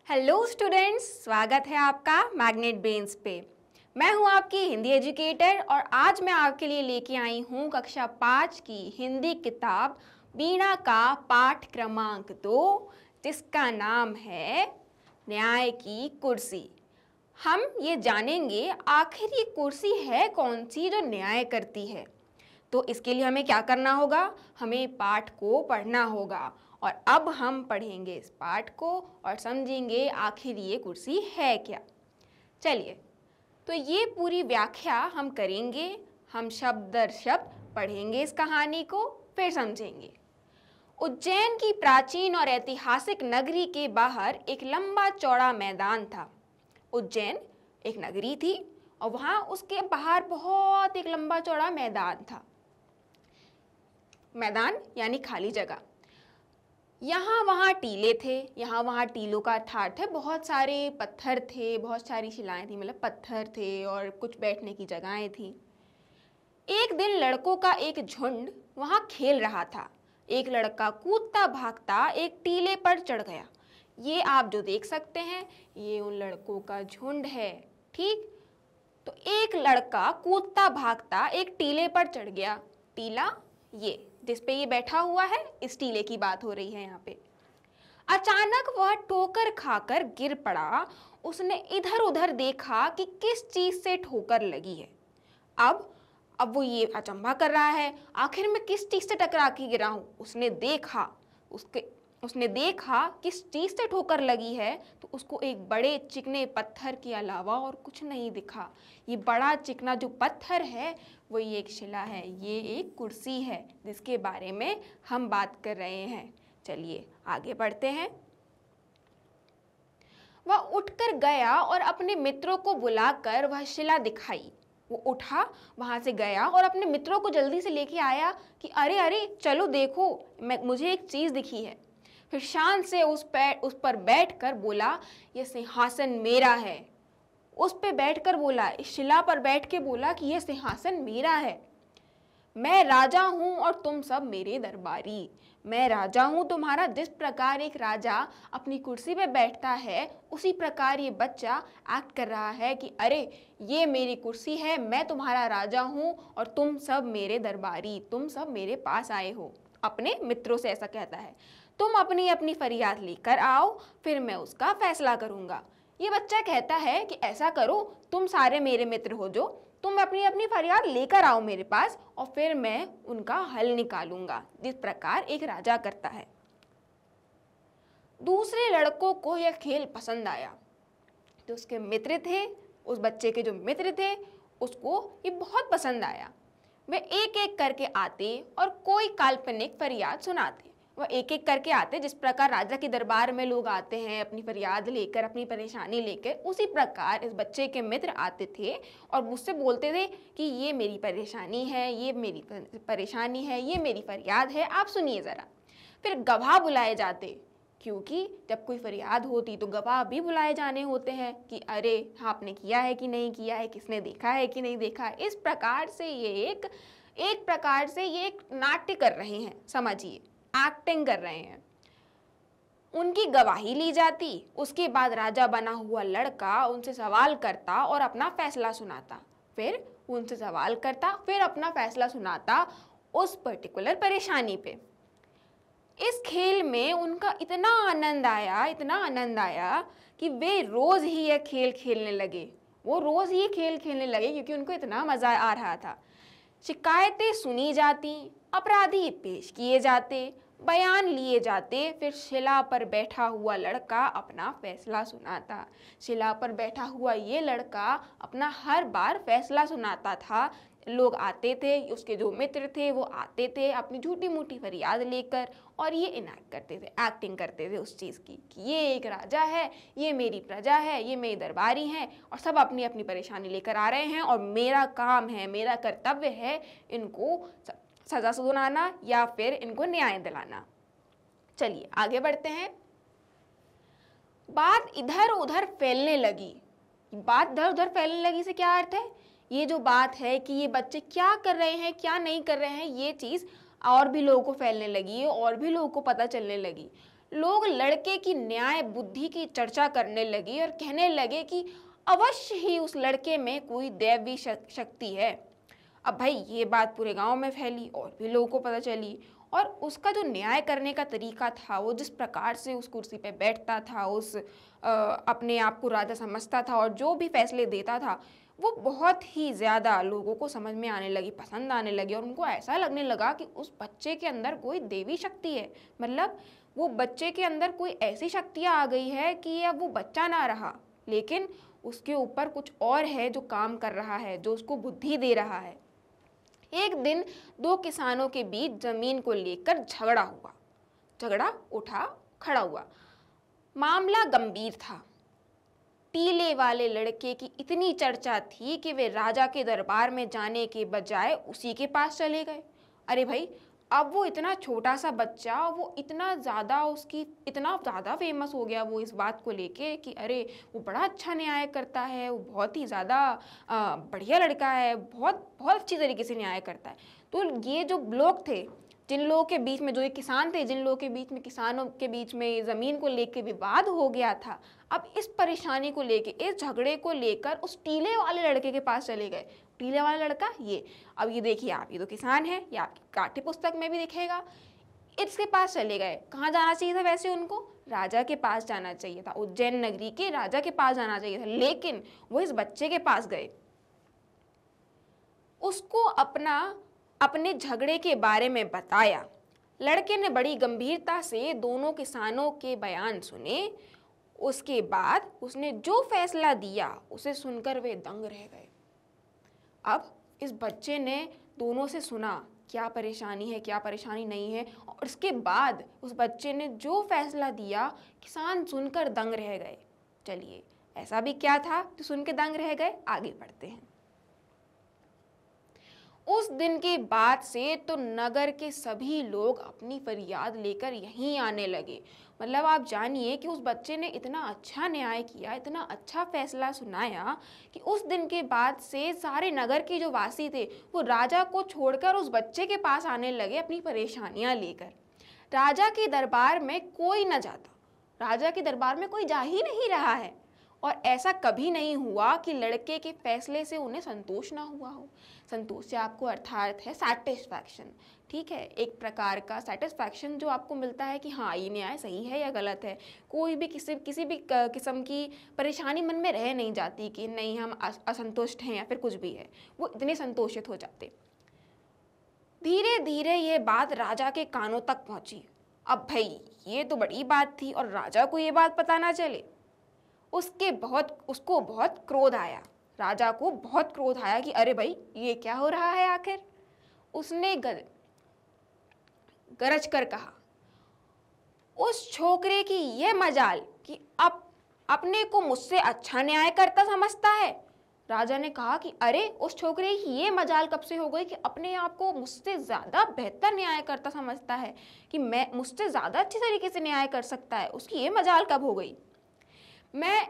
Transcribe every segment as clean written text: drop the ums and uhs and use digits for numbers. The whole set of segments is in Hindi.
हेलो स्टूडेंट्स, स्वागत है आपका मैग्नेट ब्रेन्स पे। मैं हूं आपकी हिंदी एजुकेटर और आज मैं आपके लिए लेके आई हूं कक्षा 5 की हिंदी किताब वीणा का पाठ क्रमांक 2, जिसका नाम है न्याय की कुर्सी। हम ये जानेंगे आखिर ये कुर्सी है कौन सी जो न्याय करती है। तो इसके लिए हमें क्या करना होगा, हमें पाठ को पढ़ना होगा। और अब हम पढ़ेंगे इस पाठ को और समझेंगे आखिर ये कुर्सी है क्या। चलिए, तो ये पूरी व्याख्या हम करेंगे। हम शब्द दर शब्द पढ़ेंगे इस कहानी को, फिर समझेंगे। उज्जैन की प्राचीन और ऐतिहासिक नगरी के बाहर एक लंबा चौड़ा मैदान था। उज्जैन एक नगरी थी और वहाँ उसके बाहर बहुत एक लंबा चौड़ा मैदान था। मैदान यानी खाली जगह। यहाँ वहाँ टीले थे, यहाँ वहाँ टीलों का अर्थ है बहुत सारे पत्थर थे, बहुत सारी शिलाएं थी, मतलब पत्थर थे और कुछ बैठने की जगहें थी। एक दिन लड़कों का एक झुंड वहाँ खेल रहा था। एक लड़का कूदता भागता एक टीले पर चढ़ गया। ये आप जो देख सकते हैं ये उन लड़कों का झुंड है, ठीक। तो एक लड़का कूदता भागता एक टीले पर चढ़ गया। टीला ये जिस पे ये बैठा हुआ है, इस टीले की बात हो रही है यहाँ पे। अचानक वह ठोकर खाकर गिर पड़ा। उसने इधर उधर देखा कि किस चीज से ठोकर लगी है। अब वो ये अचंभा कर रहा है, आखिर मैं किस चीज से टकरा के गिरा हूं। उसने देखा किस चीज से ठोकर लगी है, तो उसको एक बड़े चिकने पत्थर के अलावा और कुछ नहीं दिखा। ये बड़ा चिकना जो पत्थर है वो ये एक शिला है, ये एक कुर्सी है जिसके बारे में हम बात कर रहे हैं। चलिए आगे बढ़ते हैं। वह उठकर गया और अपने मित्रों को बुलाकर वह शिला दिखाई। वो उठा, वहां से गया और अपने मित्रों को जल्दी से लेके आया कि अरे अरे चलो देखो, मुझे एक चीज दिखी है। फिर शान से उस पर बैठकर बोला, यह सिंहासन मेरा है। उस पे बैठकर बोला, इस शिला पर बैठ के बोला कि यह सिंहासन मेरा है। मैं राजा हूं और तुम सब मेरे दरबारी। मैं राजा हूं तुम्हारा। जिस प्रकार एक राजा अपनी कुर्सी पे बैठता है, उसी प्रकार ये बच्चा एक्ट कर रहा है कि अरे ये मेरी कुर्सी है, मैं तुम्हारा राजा हूं और तुम सब मेरे दरबारी, तुम सब मेरे पास आए हो। अपने मित्रों से ऐसा कहता है, तुम अपनी अपनी फरियाद लेकर आओ, फिर मैं उसका फैसला करूंगा। ये बच्चा कहता है कि ऐसा करो, तुम सारे मेरे मित्र हो जो, तुम अपनी अपनी फरियाद लेकर आओ मेरे पास और फिर मैं उनका हल निकालूंगा, जिस प्रकार एक राजा करता है। दूसरे लड़कों को यह खेल पसंद आया। जो उसके मित्र थे, उस बच्चे के जो मित्र थे, उसको ये बहुत पसंद आया। वे एक एक करके आते और कोई काल्पनिक फरियाद सुनाते। वह एक एक करके आते, जिस प्रकार राजा के दरबार में लोग आते हैं अपनी फरियाद लेकर, अपनी परेशानी लेकर, उसी प्रकार इस बच्चे के मित्र आते थे और मुझसे बोलते थे कि ये मेरी परेशानी है, ये मेरी परेशानी है, ये मेरी फरियाद है, आप सुनिए ज़रा। फिर गवाह बुलाए जाते, क्योंकि जब कोई फरियाद होती तो गवाह भी बुलाए जाने होते हैं कि अरे आपने किया है कि नहीं किया है, किसने देखा है कि नहीं देखा है। इस प्रकार से ये एक प्रकार से ये एक नाट्य कर रहे हैं, समझिए, एक्टिंग कर रहे हैं। उनकी गवाही ली जाती। उसके बाद राजा बना हुआ लड़का उनसे सवाल करता और अपना फैसला सुनाता। फिर उनसे सवाल करता, फिर अपना फैसला सुनाता उस पर्टिकुलर परेशानी पे। इस खेल में उनका इतना आनंद आया कि वे रोज ही यह खेल खेलने लगे। वो रोज ही खेल खेलने लगे क्योंकि उनको इतना मजा आ रहा था। शिकायतें सुनी जाती, अपराधी पेश किए जाते, बयान लिए जाते, फिर शिला पर बैठा हुआ लड़का अपना फैसला सुनाता। शिला पर बैठा हुआ ये लड़का अपना हर बार फैसला सुनाता था। लोग आते थे, उसके जो मित्र थे वो आते थे अपनी झूठी मूठी फरियाद लेकर और ये इनैक्ट करते थे, एक्टिंग करते थे उस चीज़ की कि ये एक राजा है, ये मेरी प्रजा है, ये मेरी दरबारी हैं और सब अपनी अपनी परेशानी लेकर आ रहे हैं और मेरा काम है, मेरा कर्तव्य है इनको सजा सुनाना या फिर इनको न्याय दिलाना। चलिए आगे बढ़ते हैं। बात इधर उधर फैलने लगी। बात इधर उधर फैलने लगी से क्या अर्थ है? ये जो बात है कि ये बच्चे क्या कर रहे हैं क्या नहीं कर रहे हैं, ये चीज़ और भी लोगों को फैलने लगी और भी लोगों को पता चलने लगी। लोग लड़के की न्याय बुद्धि की चर्चा करने लगे और कहने लगे कि अवश्य ही उस लड़के में कोई दैवी शक्ति है। अब भाई ये बात पूरे गांव में फैली और भी लोगों को पता चली, और उसका जो न्याय करने का तरीका था, वो जिस प्रकार से उस कुर्सी पे बैठता था, अपने आप को राजा समझता था और जो भी फैसले देता था, वो बहुत ही ज़्यादा लोगों को समझ में आने लगी, पसंद आने लगी, और उनको ऐसा लगने लगा कि उस बच्चे के अंदर कोई देवी शक्ति है। मतलब वो बच्चे के अंदर कोई ऐसी शक्तियाँ आ गई है कि अब वो बच्चा ना रहा, लेकिन उसके ऊपर कुछ और है जो काम कर रहा है, जो उसको बुद्धि दे रहा है। एक दिन दो किसानों के बीच जमीन को लेकर झगड़ा उठा खड़ा हुआ। मामला गंभीर था। टीले वाले लड़के की इतनी चर्चा थी कि वे राजा के दरबार में जाने के बजाय उसी के पास चले गए। अरे भाई, अब वो इतना छोटा सा बच्चा, वो इतना ज़्यादा फेमस हो गया वो इस बात को लेके कि अरे वो बड़ा अच्छा न्याय करता है, वो बहुत ही ज़्यादा बढ़िया लड़का है, बहुत बहुत अच्छी तरीके से न्याय करता है। तो ये जो लोग थे, जिन लोगों के बीच में, जो ये किसान थे, जिन लोगों के बीच में, किसानों के बीच में ज़मीन को लेके विवाद हो गया था, अब इस परेशानी को लेके, इस झगड़े को लेकर उस टीले वाले लड़के के पास चले गए। टीले वाला लड़का ये, अब ये देखिए आप, ये तो किसान है, ये आपकी पाठ्य पुस्तक में भी दिखेगा। इसके पास चले गए। कहाँ जाना चाहिए था वैसे उनको? राजा के पास जाना चाहिए था, उज्जैन नगरी के राजा के पास जाना चाहिए था, लेकिन वो इस बच्चे के पास गए। उसको अपने झगड़े के बारे में बताया। लड़के ने बड़ी गंभीरता से दोनों किसानों के बयान सुने। उसके बाद उसने जो फैसला दिया, उसे सुनकर वे दंग रह गए। अब इस बच्चे ने दोनों से सुना क्या परेशानी है, क्या परेशानी नहीं है, और इसके बाद उस बच्चे ने जो फैसला दिया, किसान सुनकर दंग रह गए। चलिए, ऐसा भी क्या था जो सुन के दंग रह गए? आगे बढ़ते हैं। उस दिन के बाद से तो नगर के सभी लोग अपनी फरियाद लेकर यहीं आने लगे। मतलब आप जानिए कि उस बच्चे ने इतना अच्छा न्याय किया, इतना अच्छा फैसला सुनाया कि उस दिन के बाद से सारे नगर के जो वासी थे, वो राजा को छोड़कर उस बच्चे के पास आने लगे अपनी परेशानियां लेकर। राजा के दरबार में कोई न जाता, राजा के दरबार में कोई जा ही नहीं रहा है, और ऐसा कभी नहीं हुआ कि लड़के के फैसले से उन्हें संतोष ना हुआ हो। संतोष से आपको अर्थात है सेटिस्फैक्शन, ठीक है, एक प्रकार का सेटिस्फैक्शन जो आपको मिलता है कि हाँ, ये न्याय सही है या गलत है। कोई भी किसी भी किस्म की परेशानी मन में रह नहीं जाती कि नहीं हम असंतुष्ट हैं या फिर कुछ भी है, वो इतने संतोषित हो जाते। धीरे धीरे ये बात राजा के कानों तक पहुंची। अब भाई ये तो बड़ी बात थी, और राजा को ये बात पता ना चले, उसको बहुत क्रोध आया। राजा को बहुत क्रोध आया कि अरे भाई, ये क्या हो रहा है आखिर। उसने गरज कर कहा, उस छोकरे की ये मजाल कि अब अपने को मुझसे अच्छा न्याय करता समझता है। राजा ने कहा कि अरे, उस छोकरे की ये मजाल कब से हो गई कि अपने आप को मुझसे ज़्यादा बेहतर न्याय करता समझता है, कि मैं मुझसे ज़्यादा अच्छी तरीके से न्याय कर सकता है, उसकी ये मजाल कब हो गई। मैं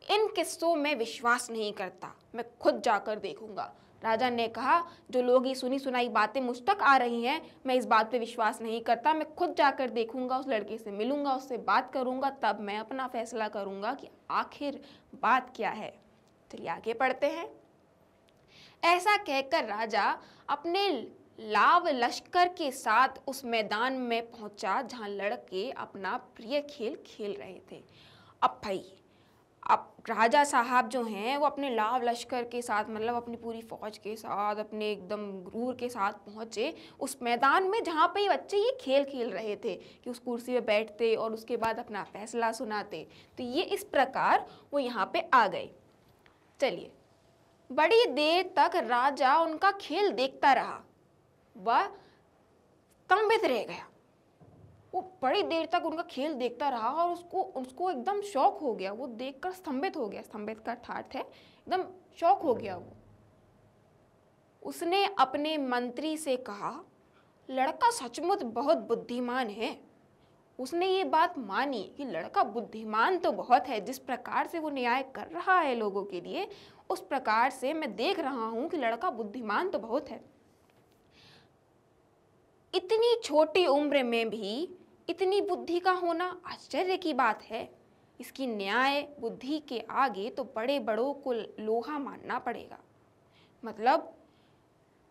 इन किस्सों में विश्वास नहीं करता, मैं खुद जाकर देखूंगा। राजा ने कहा, जो लोग ये सुनी सुनाई बातें मुझ तक आ रही हैं, मैं इस बात पे विश्वास नहीं करता, मैं खुद जाकर देखूंगा, उस लड़के से मिलूंगा, उससे बात करूंगा, तब मैं अपना फैसला करूंगा कि आखिर बात क्या है। चलिए आगे पढ़ते हैं। ऐसा कहकर राजा अपने लाव लश्कर के साथ उस मैदान में पहुंचा जहां लड़के अपना प्रिय खेल खेल रहे थे। अब राजा साहब जो हैं, वो अपने लाव लश्कर के साथ, मतलब अपनी पूरी फौज के साथ, अपने एकदम गुरूर के साथ पहुंचे उस मैदान में जहाँ पे बच्चे ये खेल खेल रहे थे कि उस कुर्सी पे बैठते और उसके बाद अपना फैसला सुनाते। तो ये इस प्रकार वो यहाँ पे आ गए। चलिए, बड़ी देर तक राजा उनका खेल देखता रहा, वह स्तंभित रह गया। वो बड़ी देर तक उनका खेल देखता रहा और उसको एकदम शौक हो गया, वो देखकर स्तंभित हो गया। स्तंभित का अर्थ है एकदम शौक हो गया वो। उसने अपने मंत्री से कहा, लड़का सचमुच बहुत बुद्धिमान है। उसने ये बात मानी कि लड़का बुद्धिमान तो बहुत है, जिस प्रकार से वो न्याय कर रहा है लोगों के लिए, उस प्रकार से मैं देख रहा हूं कि लड़का बुद्धिमान तो बहुत है। इतनी छोटी उम्र में भी इतनी बुद्धि का होना आश्चर्य की बात है। इसकी न्याय बुद्धि के आगे तो बड़े बड़ों को लोहा मानना पड़ेगा। मतलब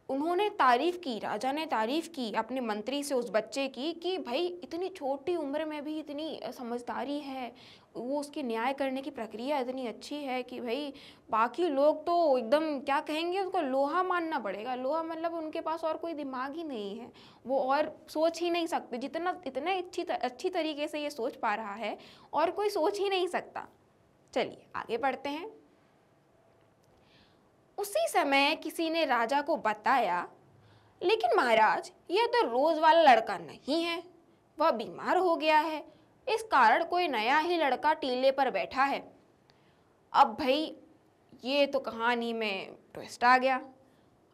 उन्होंने तारीफ की, राजा ने तारीफ की अपने मंत्री से उस बच्चे की कि भाई इतनी छोटी उम्र में भी इतनी समझदारी है, वो उसकी न्याय करने की प्रक्रिया इतनी अच्छी है कि भाई बाकी लोग तो एकदम क्या कहेंगे, उसको लोहा मानना पड़ेगा। लोहा मतलब उनके पास और कोई दिमाग ही नहीं है, वो और सोच ही नहीं सकते। जितना इतने अच्छी तरीके से ये सोच पा रहा है और कोई सोच ही नहीं सकता। चलिए आगे बढ़ते हैं। उसी समय किसी ने राजा को बताया, लेकिन महाराज यह तो रोज वाला लड़का नहीं है, वह बीमार हो गया है, इस कारण कोई नया ही लड़का टीले पर बैठा है। अब भाई ये तो कहानी में ट्विस्ट आ गया।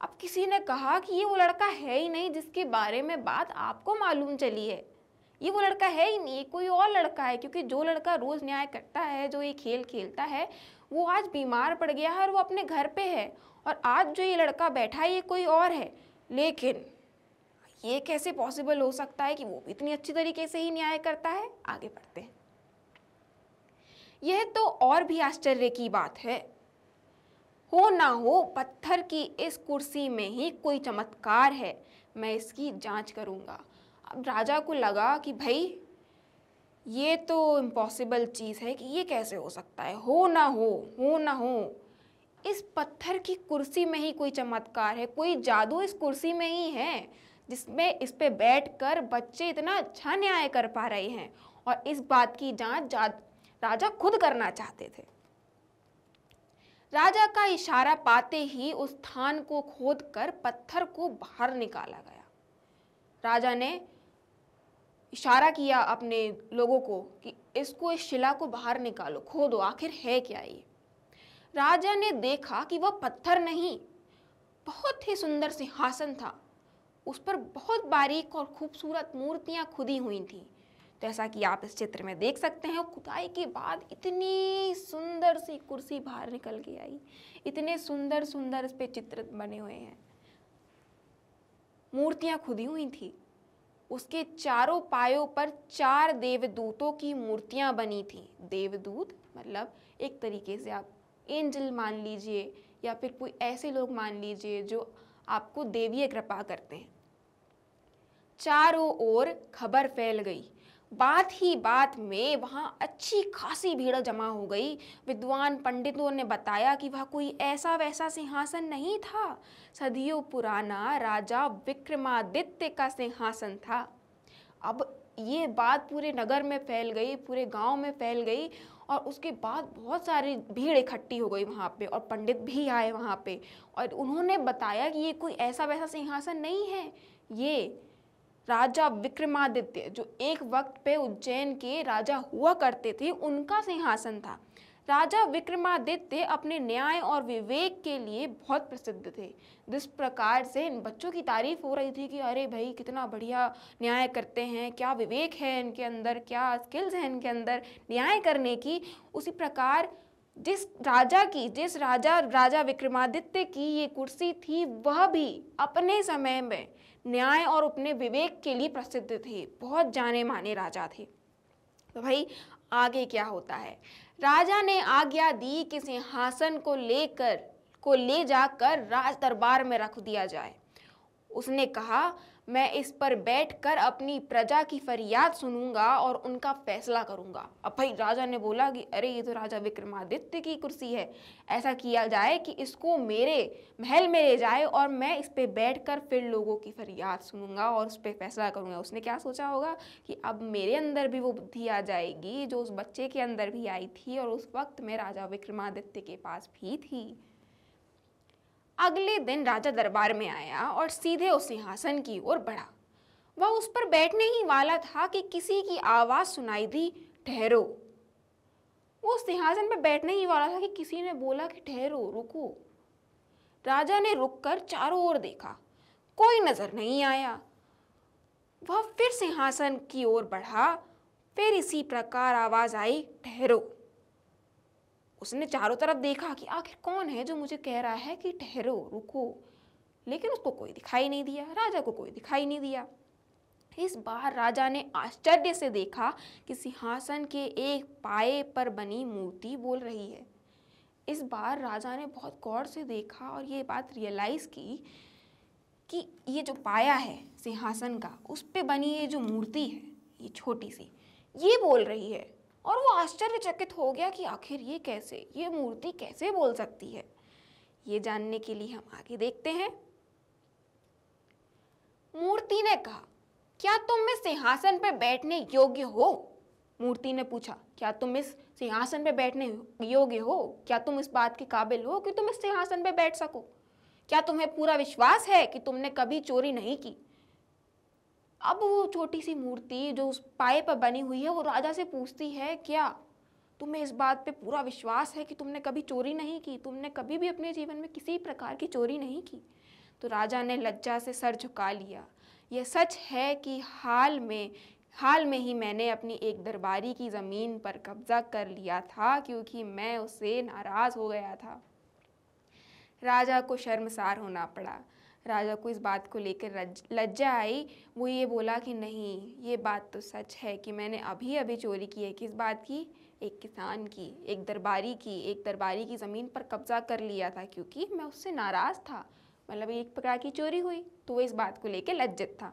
अब किसी ने कहा कि ये वो लड़का है ही नहीं जिसके बारे में बात आपको मालूम चली है, ये वो लड़का है ही नहीं, कोई और लड़का है। क्योंकि जो लड़का रोज न्याय करता है, जो ये खेल खेलता है, वो आज बीमार पड़ गया है और वो अपने घर पे है, और आज जो ये लड़का बैठा है ये कोई और है। लेकिन ये कैसे पॉसिबल हो सकता है कि वो भी इतनी अच्छी तरीके से ही न्याय करता है। आगे बढ़ते हैं। यह तो और भी आश्चर्य की बात है, हो ना हो पत्थर की इस कुर्सी में ही कोई चमत्कार है, मैं इसकी जांच करूंगा। अब राजा को लगा कि भाई ये तो इम्पॉसिबल चीज़ है, कि ये कैसे हो सकता है, हो ना हो इस पत्थर की कुर्सी में ही कोई चमत्कार है, कोई जादू इस कुर्सी में ही है जिसमें इस पे बैठकर बच्चे इतना अच्छा न्याय कर पा रहे हैं। और इस बात की जांच राजा खुद करना चाहते थे। राजा का इशारा पाते ही उस स्थान को खोदकर पत्थर को बाहर निकाला गया। राजा ने इशारा किया अपने लोगों को कि इसको, इस शिला को बाहर निकालो, खोदो, आखिर है क्या ये। राजा ने देखा कि वह पत्थर नहीं, बहुत ही सुंदर सिंहासन था। उस पर बहुत बारीक और खूबसूरत मूर्तियां खुदी हुई थीं। जैसा कि आप इस चित्र में देख सकते हैं, खुदाई के बाद इतनी सुंदर सी कुर्सी बाहर निकल के आई। इतने सुंदर सुंदर इस पे चित्र बने हुए हैं, मूर्तियां खुदी हुई थी। उसके चारों पायों पर 4 देवदूतों की मूर्तियां बनी थी। देवदूत मतलब एक तरीके से आप एंजल मान लीजिए, या फिर कोई ऐसे लोग मान लीजिए जो आपको देवीय कृपा करते हैं। चारों ओर खबर फैल गई। बात ही बात में वहां अच्छी खासी भीड़ जमा हो गई। विद्वान पंडितों ने बताया कि वह कोई ऐसा वैसा सिंहासन नहीं था, सदियों पुराना राजा विक्रमादित्य का सिंहासन था। अब ये बात पूरे नगर में फैल गई, पूरे गांव में फैल गई, और उसके बाद बहुत सारी भीड़ इकट्ठी हो गई वहाँ पे, और पंडित भी आए वहाँ पे, और उन्होंने बताया कि ये कोई ऐसा वैसा सिंहासन नहीं है, ये राजा विक्रमादित्य जो एक वक्त पे उज्जैन के राजा हुआ करते थे, उनका सिंहासन था। राजा विक्रमादित्य अपने न्याय और विवेक के लिए बहुत प्रसिद्ध थे। जिस प्रकार से इन बच्चों की तारीफ हो रही थी कि अरे भाई कितना बढ़िया न्याय करते हैं, क्या विवेक है इनके अंदर, क्या स्किल्स हैं इनके अंदर न्याय करने की, उसी प्रकार जिस राजा विक्रमादित्य की ये कुर्सी थी, वह भी अपने समय में न्याय और अपने विवेक के लिए प्रसिद्ध थे, बहुत जाने माने राजा थे। तो भाई आगे क्या होता है। राजा ने आज्ञा दी कि सिंहासन को ले जाकर राज दरबार में रख दिया जाए। उसने कहा, मैं इस पर बैठकर अपनी प्रजा की फरियाद सुनूंगा और उनका फैसला करूंगा। अब भाई राजा ने बोला कि अरे ये तो राजा विक्रमादित्य की कुर्सी है, ऐसा किया जाए कि इसको मेरे महल में ले जाए और मैं इस पे बैठकर फिर लोगों की फरियाद सुनूंगा और उस पर फैसला करूंगा। उसने क्या सोचा होगा कि अब मेरे अंदर भी वो बुद्धि आ जाएगी जो उस बच्चे के अंदर भी आई थी और उस वक्त में राजा विक्रमादित्य के पास भी थी। अगले दिन राजा दरबार में आया और सीधे उस सिंहासन की ओर बढ़ा। वह उस पर बैठने ही वाला था कि किसी की आवाज सुनाई दी, ठहरो। वो सिंहासन पर बैठने ही वाला था कि किसी ने बोला कि ठहरो, रुको। राजा ने रुककर चारों ओर देखा, कोई नजर नहीं आया। वह फिर सिंहासन की ओर बढ़ा, फिर इसी प्रकार आवाज आई, ठहरो। उसने चारों तरफ देखा कि आखिर कौन है जो मुझे कह रहा है कि ठहरो, रुको, लेकिन उसको कोई दिखाई नहीं दिया, राजा को कोई दिखाई नहीं दिया। इस बार राजा ने आश्चर्य से देखा कि सिंहासन के एक पाए पर बनी मूर्ति बोल रही है। इस बार राजा ने बहुत गौर से देखा और ये बात रियलाइज़ की कि ये जो पाया है सिंहासन का, उस पे बनी ये जो मूर्ति है, ये छोटी सी, ये बोल रही है। और वो आश्चर्यचकित हो गया कि आखिर ये कैसे, ये मूर्ति कैसे बोल सकती है। ये जानने के लिए हम आगे देखते हैं। मूर्ति ने कहा, क्या तुम इस सिंहासन पर बैठने योग्य हो? मूर्ति ने पूछा, क्या तुम इस सिंहासन पर बैठने योग्य हो? क्या तुम इस बात के काबिल हो कि तुम इस सिंहासन पर बैठ सको? क्या तुम्हें पूरा विश्वास है कि तुमने कभी चोरी नहीं की? अब वो छोटी सी मूर्ति जो उस पाए पर बनी हुई है, वो राजा से पूछती है, क्या तुम्हें इस बात पे पूरा विश्वास है कि तुमने कभी चोरी नहीं की? तुमने कभी भी अपने जीवन में किसी प्रकार की चोरी नहीं की? तो राजा ने लज्जा से सर झुका लिया। यह सच है कि हाल में ही मैंने अपनी एक दरबारी की ज़मीन पर कब्जा कर लिया था, क्योंकि मैं उससे नाराज़ हो गया था। राजा को शर्मसार होना पड़ा। राजा को इस बात को लेकर लज्जा आई। वो ये बोला कि नहीं, ये बात तो सच है कि मैंने अभी अभी चोरी की है। किस बात की? एक किसान की, एक दरबारी की ज़मीन पर कब्जा कर लिया था, क्योंकि मैं उससे नाराज़ था। मतलब एक प्रकार की चोरी हुई, तो वो इस बात को लेकर लज्जित था।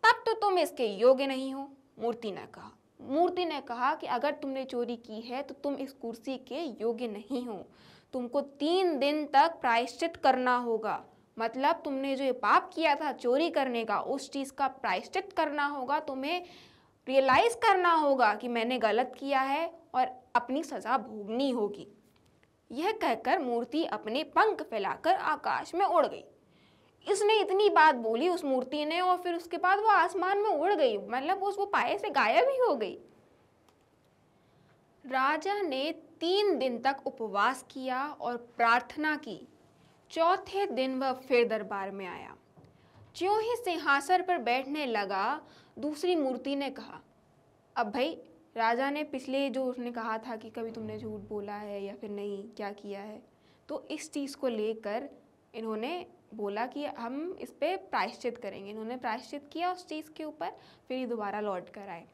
तब तो तुम इसके योग्य नहीं हो, मूर्ति ने कहा। मूर्ति ने कहा कि अगर तुमने चोरी की है तो तुम इस कुर्सी के योग्य नहीं हो। तुमको 3 दिन तक प्रायश्चित करना होगा। मतलब तुमने जो ये पाप किया था चोरी करने का, उस चीज़ का प्रायश्चित करना होगा। तुम्हें रियलाइज़ करना होगा कि मैंने गलत किया है और अपनी सज़ा भोगनी होगी। यह कहकर मूर्ति अपने पंख फैलाकर आकाश में उड़ गई। इसने इतनी बात बोली उस मूर्ति ने, और फिर उसके बाद वो आसमान में उड़ गई। मतलब वो पाए से गायब ही हो गई। राजा ने 3 दिन तक उपवास किया और प्रार्थना की। चौथे दिन वह फिर दरबार में आया। ज्यों ही सिंहासन पर बैठने लगा, दूसरी मूर्ति ने कहा, अब भाई राजा ने पिछले जो उसने कहा था कि कभी तुमने झूठ बोला है या फिर नहीं, क्या किया है, तो इस चीज़ को लेकर इन्होंने बोला कि हम इस पे प्रायश्चित करेंगे। इन्होंने प्रायश्चित किया उस चीज़ के ऊपर, फिर ये दोबारा लौट कर आए।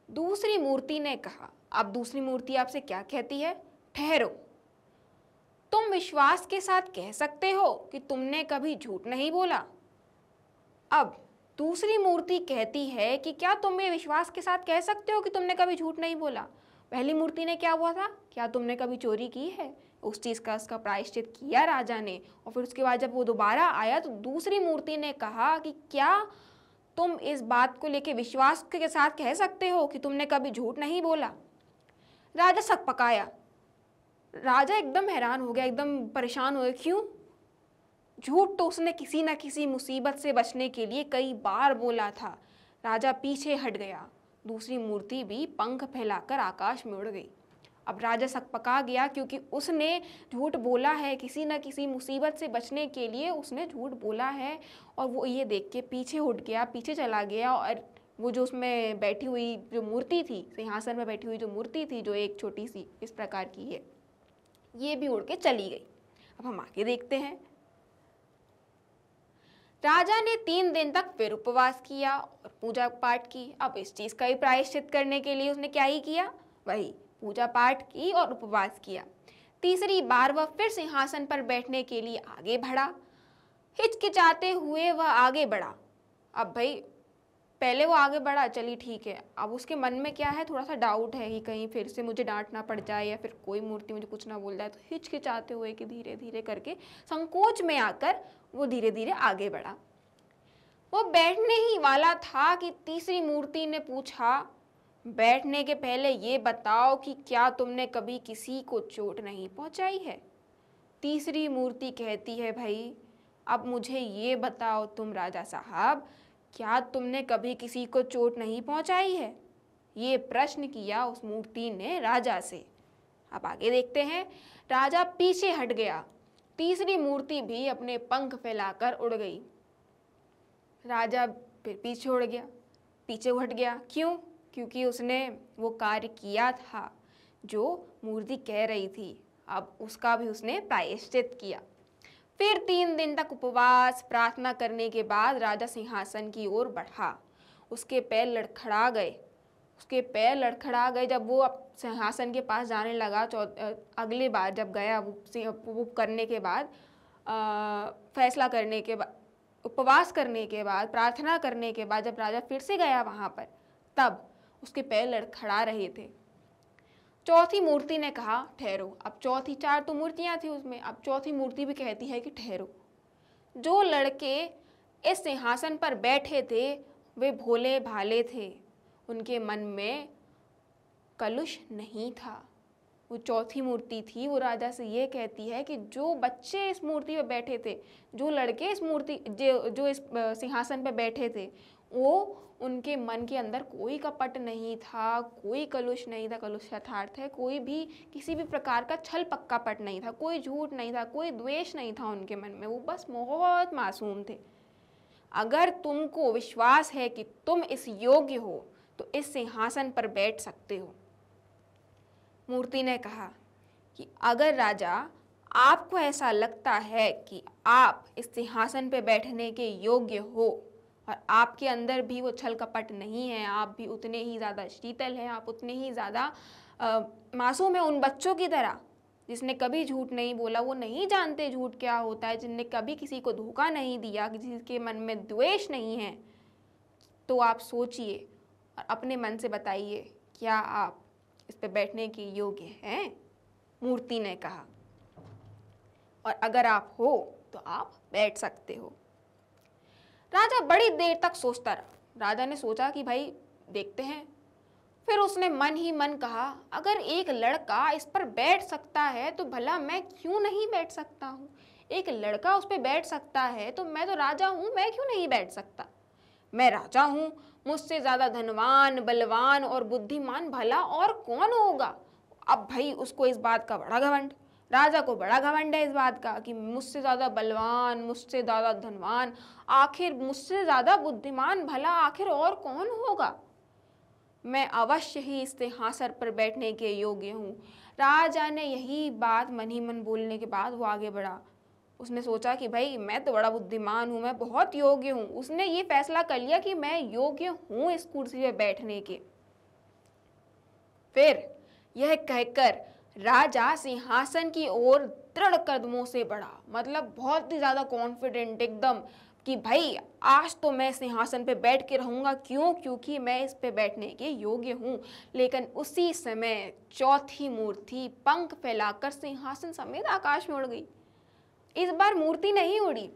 दूसरी मूर्ति ने कहा, अब दूसरी मूर्ति आपसे क्या कहती है? ठहरो, तुम विश्वास के साथ कह सकते हो कि तुमने कभी झूठ नहीं बोला। अब दूसरी मूर्ति कहती है कि क्या तुम ये विश्वास के साथ कह सकते हो कि तुमने कभी झूठ नहीं बोला? पहली मूर्ति ने क्या हुआ था? क्या तुमने कभी चोरी की है? उस चीज़ का उसका प्रायश्चित किया राजा ने, और फिर उसके बाद जब वो दोबारा आया तो दूसरी मूर्ति ने कहा कि क्या तुम इस बात को लेके विश्वास के साथ कह सकते हो कि तुमने कभी झूठ नहीं बोला? राजा सकपकाया। राजा एकदम हैरान हो गया, एकदम परेशान हो गया। क्यों? झूठ तो उसने किसी न किसी मुसीबत से बचने के लिए कई बार बोला था। राजा पीछे हट गया। दूसरी मूर्ति भी पंख फैलाकर आकाश में उड़ गई। अब राजा सकपका गया, क्योंकि उसने झूठ बोला है, किसी न किसी मुसीबत से बचने के लिए उसने झूठ बोला है। और वो ये देख के पीछे उठ गया, पीछे चला गया। और वो जो उसमें बैठी हुई जो मूर्ति थी, सिंहासन में बैठी हुई जो मूर्ति थी, जो एक छोटी सी इस प्रकार की है, ये भी उड़ के चली गई। अब हम आगे देखते हैं। राजा ने 3 दिन तक फिर उपवास किया और पूजा पाठ की। अब इस चीज़ का ही प्रायश्चित करने के लिए उसने क्या ही किया? वही पूजा पाठ की और उपवास किया। तीसरी बार वह फिर सिंहासन पर बैठने के लिए आगे बढ़ा। हिचकिचाते हुए वह आगे बढ़ा। अब भाई पहले वो आगे बढ़ा, चली ठीक है। अब उसके मन में क्या है? थोड़ा सा डाउट है कि कहीं फिर से मुझे डांट ना पड़ जाए या फिर कोई मूर्ति मुझे कुछ ना बोल जाए। तो हिचकिचाते हुए कि धीरे धीरे करके संकोच में आकर वो धीरे धीरे आगे बढ़ा। वो बैठने ही वाला था कि तीसरी मूर्ति ने पूछा, बैठने के पहले ये बताओ कि क्या तुमने कभी किसी को चोट नहीं पहुंचाई है? तीसरी मूर्ति कहती है, भाई अब मुझे ये बताओ तुम राजा साहब, क्या तुमने कभी किसी को चोट नहीं पहुंचाई है? ये प्रश्न किया उस मूर्ति ने राजा से। अब आगे देखते हैं। राजा पीछे हट गया। तीसरी मूर्ति भी अपने पंख फैलाकर उड़ गई। राजा फिर पीछे हट गया। क्यों? क्योंकि उसने वो कार्य किया था जो मूर्ति कह रही थी। अब उसका भी उसने प्रायश्चित किया। फिर 3 दिन तक उपवास प्रार्थना करने के बाद राजा सिंहासन की ओर बढ़ा। उसके पैर लड़खड़ा गए। जब वो सिंहासन के पास जाने लगा। अगली बार जब गया वो करने के बाद, फैसला करने के बाद, उपवास करने के बाद, प्रार्थना करने के बाद जब राजा फिर से गया वहाँ पर, तब उसके पैर लड़खड़ा रहे थे। चौथी मूर्ति ने कहा ठहरो। अब चौथी, 4 तो मूर्तियाँ थी उसमें, अब चौथी मूर्ति भी कहती है कि ठहरो। जो लड़के इस सिंहासन पर बैठे थे वे भोले भाले थे, उनके मन में कलुष नहीं था। वो चौथी मूर्ति थी, वो राजा से ये कहती है कि जो बच्चे इस मूर्ति पे बैठे थे, जो लड़के इस मूर्ति जो इस सिंहासन पे बैठे थे, वो उनके मन के अंदर कोई कपट नहीं था, कोई कलुष नहीं था। कलुष यथार्थ है, कोई भी किसी भी प्रकार का छल पक्कापट नहीं था, कोई झूठ नहीं था, कोई द्वेष नहीं था उनके मन में। वो बस बहुत मासूम थे। अगर तुमको विश्वास है कि तुम इस योग्य हो तो इस सिंहासन पर बैठ सकते हो। मूर्ति ने कहा कि अगर राजा आपको ऐसा लगता है कि आप इस सिंहासन पर बैठने के योग्य हो और आपके अंदर भी वो छल कपट नहीं है, आप भी उतने ही ज़्यादा शीतल हैं, आप उतने ही ज़्यादा मासूम हैं उन बच्चों की तरह जिसने कभी झूठ नहीं बोला, वो नहीं जानते झूठ क्या होता है, जिनने कभी किसी को धोखा नहीं दिया, किसी के मन में द्वेष नहीं है, तो आप सोचिए और अपने मन से बताइए क्या आप इस पे बैठने के योग्य हैं। मूर्ति ने कहा, और अगर आप हो तो आप बैठ सकते हो। राजा बड़ी देर तक सोचता रहा। राजा ने सोचा कि भाई देखते हैं। फिर उसने मन ही मन कहा, अगर एक लड़का इस पर बैठ सकता है तो भला मैं क्यों नहीं बैठ सकता हूँ। एक लड़का उस पर बैठ सकता है तो मैं तो राजा हूँ, मैं क्यों नहीं बैठ सकता। मैं राजा हूँ, मुझसे ज़्यादा धनवान, बलवान और बुद्धिमान भला और कौन होगा। अब भाई उसको इस बात का बड़ा घमंड, राजा को बड़ा घमंड है इस बात का कि मुझसे ज़्यादा बलवान, मुझसे ज़्यादा धनवान, आखिर मुझसे ज़्यादा बुद्धिमान भला आखिर और कौन होगा। मैं अवश्य ही इस सिंहासन पर बैठने के योग्य हूँ। राजा ने यही बात मन ही मन बोलने के बाद वो आगे बढ़ा। उसने सोचा कि भाई मैं तो बड़ा बुद्धिमान हूँ, मैं बहुत योग्य हूँ। उसने ये फैसला कर लिया कि मैं योग्य हूँ इस कुर्सी पे बैठने के। फिर यह कहकर राजा सिंहासन की ओर दृढ़ कदमों से बढ़ा, मतलब बहुत ही ज़्यादा कॉन्फिडेंट एकदम कि भाई आज तो मैं सिंहासन पे बैठ के रहूँगा। क्यों? क्योंकि मैं इस पे बैठने के योग्य हूँ। लेकिन उसी समय चौथी मूर्ति पंख फैलाकर सिंहासन समेत आकाश में उड़ गई। इस बार मूर्ति नहीं उड़ी,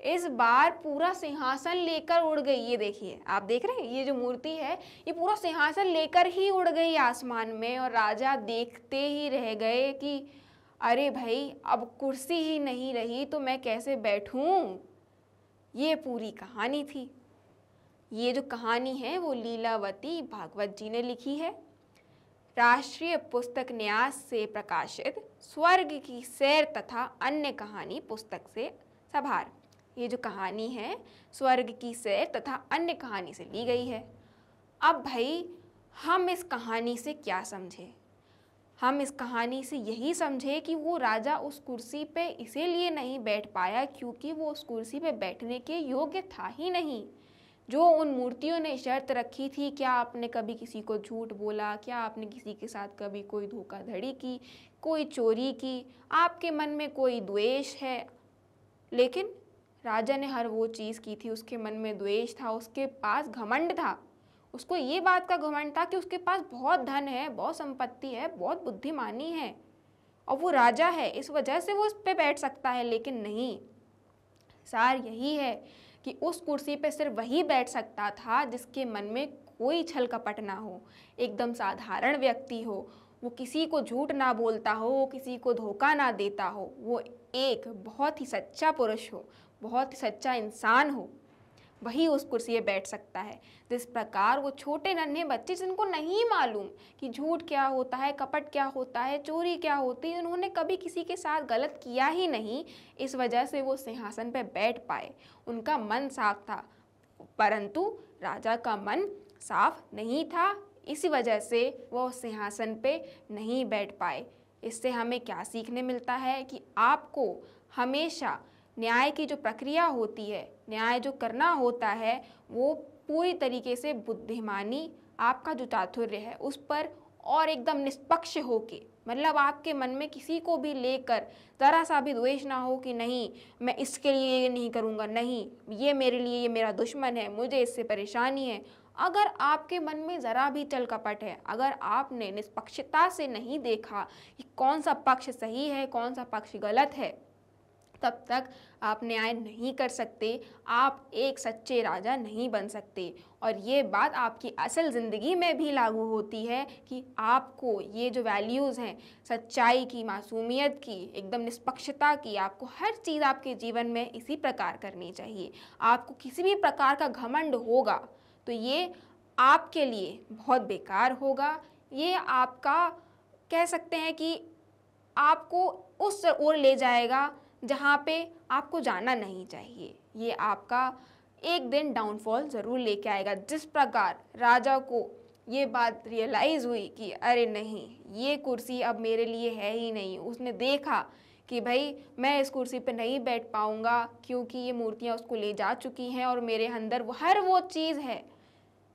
इस बार पूरा सिंहासन लेकर उड़ गई। ये देखिए, आप देख रहे हैं ये जो मूर्ति है ये पूरा सिंहासन लेकर ही उड़ गई आसमान में। और राजा देखते ही रह गए कि अरे भाई अब कुर्सी ही नहीं रही तो मैं कैसे बैठूं। ये पूरी कहानी थी। ये जो कहानी है वो लीलावती भागवत जी ने लिखी है। राष्ट्रीय पुस्तक न्यास से प्रकाशित स्वर्ग की सैर तथा अन्य कहानी पुस्तक से संभार। ये जो कहानी है स्वर्ग की सैर तथा अन्य कहानी से ली गई है। अब भाई हम इस कहानी से क्या समझे? हम इस कहानी से यही समझे कि वो राजा उस कुर्सी पे इसीलिए नहीं बैठ पाया क्योंकि वो उस कुर्सी पे बैठने के योग्य था ही नहीं। जो उन मूर्तियों ने शर्त रखी थी, क्या आपने कभी किसी को झूठ बोला, क्या आपने किसी के साथ कभी कोई धोखाधड़ी की, कोई चोरी की, आपके मन में कोई द्वेष है। लेकिन राजा ने हर वो चीज़ की थी, उसके मन में द्वेष था, उसके पास घमंड था। उसको ये बात का घमंड था कि उसके पास बहुत धन है, बहुत संपत्ति है, बहुत बुद्धिमानी है और वो राजा है, इस वजह से वो उस पर बैठ सकता है। लेकिन नहीं, सार यही है कि उस कुर्सी पे सिर्फ वही बैठ सकता था जिसके मन में कोई छल कपट ना हो, एकदम साधारण व्यक्ति हो, वो किसी को झूठ ना बोलता हो, वो किसी को धोखा ना देता हो, वो एक बहुत ही सच्चा पुरुष हो, बहुत ही सच्चा इंसान हो, वही उस कुर्सी पे बैठ सकता है। जिस प्रकार वो छोटे नन्हे बच्चे जिनको नहीं मालूम कि झूठ क्या होता है, कपट क्या होता है, चोरी क्या होती है, उन्होंने कभी किसी के साथ गलत किया ही नहीं, इस वजह से वो सिंहासन पे बैठ पाए, उनका मन साफ था। परंतु राजा का मन साफ नहीं था, इसी वजह से वो सिंहासन पे नहीं बैठ पाए। इससे हमें क्या सीखने मिलता है कि आपको हमेशा न्याय की जो प्रक्रिया होती है, न्याय जो करना होता है, वो पूरी तरीके से बुद्धिमानी, आपका जो चातुर्य है उस पर और एकदम निष्पक्ष होके, मतलब आपके मन में किसी को भी लेकर ज़रा सा भी द्वेष ना हो कि नहीं मैं इसके लिए ये नहीं करूँगा, नहीं ये मेरे लिए, ये मेरा दुश्मन है, मुझे इससे परेशानी है। अगर आपके मन में ज़रा भी चल कपट है, अगर आपने निष्पक्षता से नहीं देखा कि कौन सा पक्ष सही है, कौन सा पक्ष गलत है, तब तक आप न्याय नहीं कर सकते, आप एक सच्चे राजा नहीं बन सकते। और ये बात आपकी असल ज़िंदगी में भी लागू होती है कि आपको ये जो वैल्यूज़ हैं, सच्चाई की, मासूमियत की, एकदम निष्पक्षता की, आपको हर चीज़ आपके जीवन में इसी प्रकार करनी चाहिए। आपको किसी भी प्रकार का घमंड होगा तो ये आपके लिए बहुत बेकार होगा। ये आपका कह सकते हैं कि आपको उस ओर ले जाएगा जहाँ पे आपको जाना नहीं चाहिए। ये आपका एक दिन डाउनफॉल ज़रूर लेके आएगा। जिस प्रकार राजा को ये बात रियलाइज़ हुई कि अरे नहीं, ये कुर्सी अब मेरे लिए है ही नहीं, उसने देखा कि भाई मैं इस कुर्सी पे नहीं बैठ पाऊँगा क्योंकि ये मूर्तियाँ उसको ले जा चुकी हैं और मेरे अंदर वो चीज़ है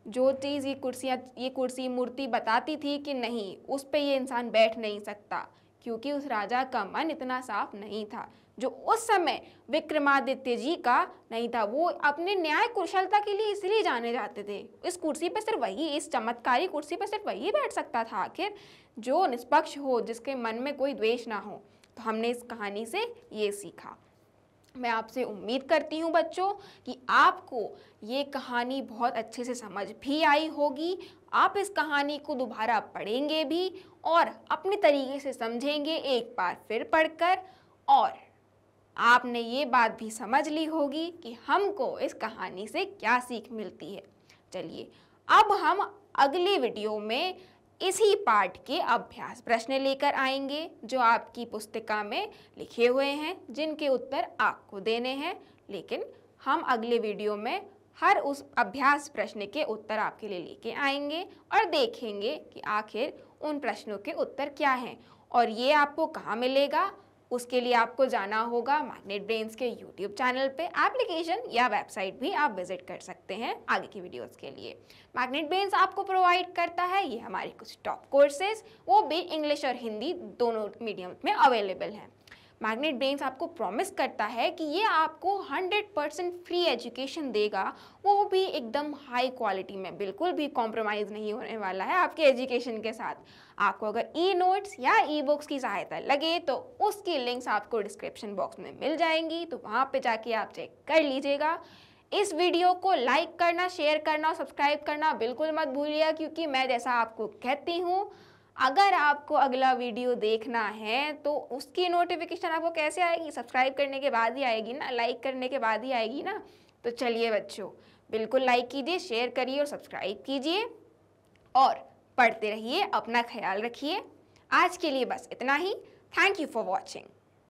जो चीज़ ये कुर्सी मूर्ति बताती थी कि नहीं, उस पे ये इंसान बैठ नहीं सकता, क्योंकि उस राजा का मन इतना साफ नहीं था, जो उस समय विक्रमादित्य जी का नहीं था। वो अपने न्याय कुशलता के लिए इसलिए जाने जाते थे। इस कुर्सी पर सिर्फ वही, इस चमत्कारी कुर्सी पर सिर्फ वही बैठ सकता था आखिर, जो निष्पक्ष हो, जिसके मन में कोई द्वेष ना हो। तो हमने इस कहानी से ये सीखा। मैं आपसे उम्मीद करती हूँ बच्चों कि आपको ये कहानी बहुत अच्छे से समझ भी आई होगी। आप इस कहानी को दोबारा पढ़ेंगे भी और अपने तरीके से समझेंगे एक बार फिर पढ़कर, और आपने ये बात भी समझ ली होगी कि हमको इस कहानी से क्या सीख मिलती है। चलिए अब हम अगली वीडियो में इसी पाठ के अभ्यास प्रश्न लेकर आएंगे जो आपकी पुस्तिका में लिखे हुए हैं, जिनके उत्तर आपको देने हैं। लेकिन हम अगले वीडियो में हर उस अभ्यास प्रश्न के उत्तर आपके लिए लेके आएंगे और देखेंगे कि आखिर उन प्रश्नों के उत्तर क्या हैं और ये आपको कहाँ मिलेगा। उसके लिए आपको जाना होगा मैग्नेट ब्रेन्स के यूट्यूब चैनल पे। एप्लीकेशन या वेबसाइट भी आप विजिट कर सकते हैं आगे की वीडियोस के लिए। मैग्नेट ब्रेन्स आपको प्रोवाइड करता है ये हमारे कुछ टॉप कोर्सेज, वो भी इंग्लिश और हिंदी दोनों मीडियम में अवेलेबल हैं। मैग्नेट ब्रेन्स आपको प्रॉमिस करता है कि ये आपको 100% फ्री एजुकेशन देगा, वो भी एकदम हाई क्वालिटी में, बिल्कुल भी कॉम्प्रोमाइज़ नहीं होने वाला है आपके एजुकेशन के साथ। आपको अगर ई नोट्स या ई बुक्स की सहायता लगे तो उसकी लिंक्स आपको डिस्क्रिप्शन बॉक्स में मिल जाएंगी, तो वहाँ पे जाके आप चेक कर लीजिएगा। इस वीडियो को लाइक करना, शेयर करना और सब्सक्राइब करना बिल्कुल मत भूलिएगा, क्योंकि मैं जैसा आपको कहती हूँ, अगर आपको अगला वीडियो देखना है तो उसकी नोटिफिकेशन आपको कैसे आएगी? सब्सक्राइब करने के बाद ही आएगी ना, लाइक करने के बाद ही आएगी ना। तो चलिए बच्चों, बिल्कुल लाइक कीजिए, शेयर करिए और सब्सक्राइब कीजिए और पढ़ते रहिए। अपना ख्याल रखिए। आज के लिए बस इतना ही। Thank you for watching.